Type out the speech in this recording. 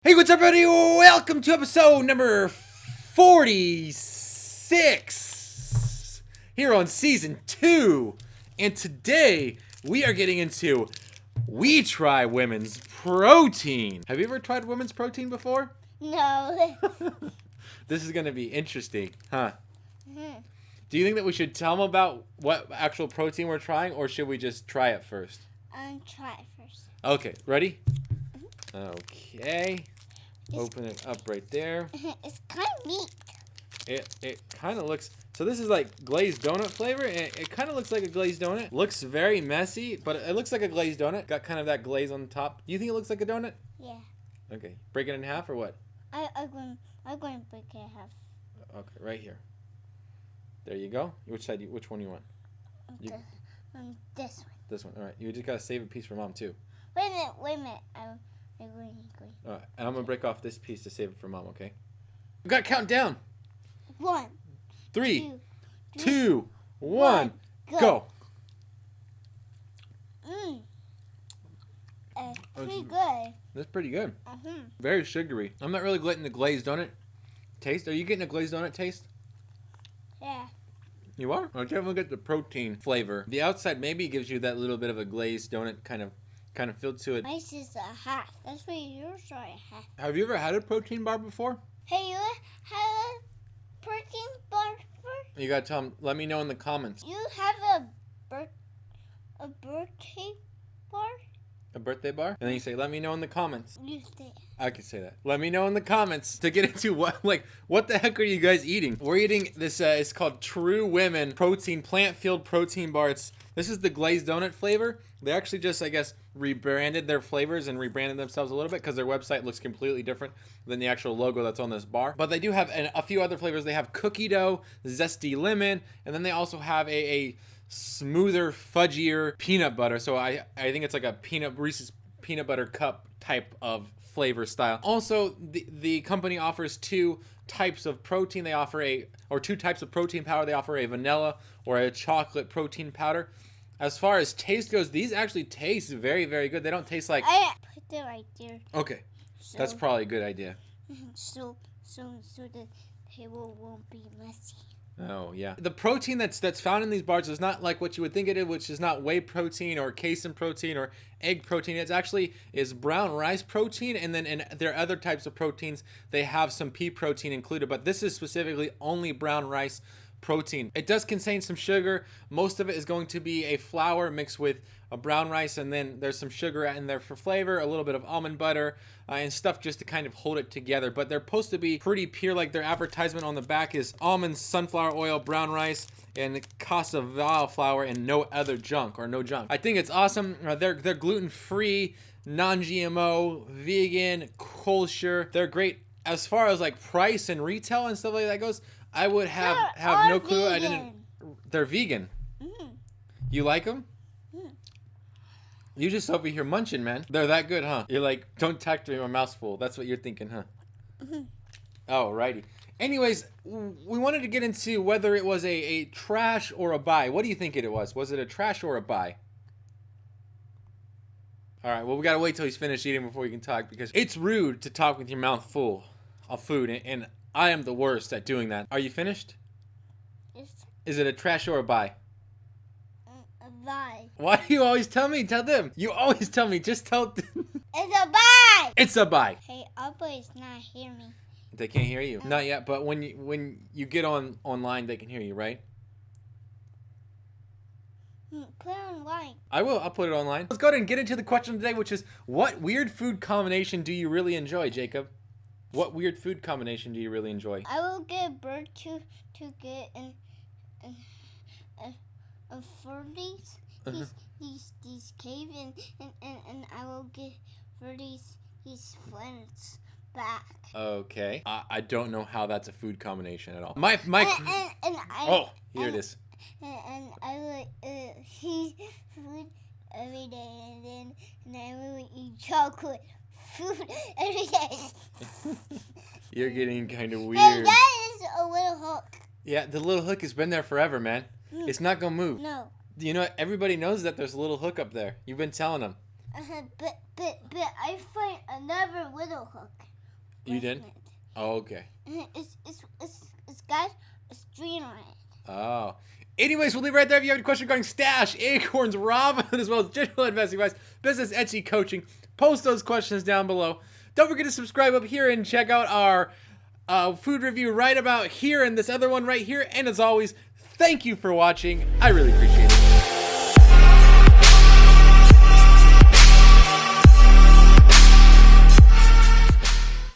Hey, what's up, everybody? Welcome to episode number 46 here on season 2. And today we are getting into We Try Women's Protein. Have you ever tried women's protein before? No. This is going to be interesting, huh? Do you think that we should tell them about what actual protein we're trying, or should we just try it first? Try it first. Okay, ready? Okay. Open it up right there. It's kind of neat. It kind of looks, so this is like glazed donut flavor, and it kind of looks like a glazed donut. Looks very messy, but it looks like a glazed donut. Got kind of that glaze on the top. Do you think it looks like a donut? Yeah. Okay. Break it in half or what? I'm going to break it in half. Okay, right here. There you go. Which side? Which one you want? This one. This one. All right. You just gotta save a piece for mom too. Wait a minute. I'm going. All right. And I'm gonna break off this piece to save it for mom. Okay. We got to count down. 1, 3, 2, 1, go. Pretty good. That's pretty good. Very sugary. I'm not really getting the glazed donut taste. Are you getting a glazed donut taste? Yeah. You are? I'll definitely get the protein flavor. The outside maybe gives you that little bit of a glazed donut kind of feel to it. Mine's is a half. That's what yours are a half. Have you ever had a protein bar before? Hey, you had a protein bar before? You gotta tell them. Let me know in the comments. You have a birthday bar? A birthday bar? And then you say, let me know in the comments. You say. I can say that. Let me know in the comments to get into what the heck are you guys eating? We're eating this, it's called True Women Protein, plant-filled protein bar. This is the glazed donut flavor. They actually just, I guess, rebranded their flavors and rebranded themselves a little bit because their website looks completely different than the actual logo that's on this bar. But they do have a few other flavors. They have cookie dough, zesty lemon, and then they also have a smoother, fudgier peanut butter. So I think it's like a Reese's peanut butter cup type of flavor style. Also, the company offers two types of protein. They offer two types of protein powder. They offer a vanilla or a chocolate protein powder. As far as taste goes, these actually taste very, very good. They don't taste like... I put it right there. Okay. That's probably a good idea. So the table won't be messy. Oh, yeah. The protein that's found in these bars is not like what you would think it is, which is not whey protein or casein protein or egg protein. It's actually is brown rice protein, and then in their other types of proteins, they have some pea protein included, but this is specifically only brown rice protein. It does contain some sugar. Most of it is going to be a flour mixed with a brown rice, and then there's some sugar in there for flavor, a little bit of almond butter, and stuff just to kind of hold it together. But they're supposed to be pretty pure. Like their advertisement on the back is almonds, sunflower oil, brown rice, and cassava flour, and no other junk or no junk. I think it's awesome. They're gluten-free, non-GMO, vegan, kosher. They're great as far as like price and retail and stuff like that goes. I would have no clue. Vegan. I didn't. They're vegan. You like them? You just over here munching, man. They're that good, huh? You're like, don't talk to me, my mouth's full. That's what you're thinking, huh? Alrighty. Anyways, we wanted to get into whether it was a trash or a buy. What do you think it was? Was it a trash or a buy? All right, well, we got to wait till he's finished eating before we can talk, because it's rude to talk with your mouth full of food, and I am the worst at doing that. Are you finished? Yes. Is it a trash or a buy? A buy. Why do you always tell me? Tell them. You always tell me. Just tell them. It's a buy. It's a buy. Hey, Abba is not hear me. They can't hear you. Not yet, but when you get online, they can hear you, right? Put it online. I will. I'll put it online. Let's go ahead and get into the question today, which is, what weird food combination do you really enjoy, Jacob? What weird food combination do you really enjoy? I will get a bird to get a for these cave and I will get for these friends back. Okay. I don't know how that's a food combination at all. Here it is. And I will eat food every day, and I will eat chocolate food every day. You're getting kind of weird. Hey, that is a little hook. Yeah, the little hook has been there forever, man. It's not gonna move. No. You know, everybody knows that there's a little hook up there. You've been telling them. But I find another little hook. You did? It. Oh, okay. It's got a string on it. Oh. Anyways, we'll leave it right there. If you have any questions regarding stash, acorns, ramen, as well as general investing advice, business, Etsy, coaching, post those questions down below. Don't forget to subscribe up here and check out our food review right about here and this other one right here. And as always, thank you for watching. I really appreciate it.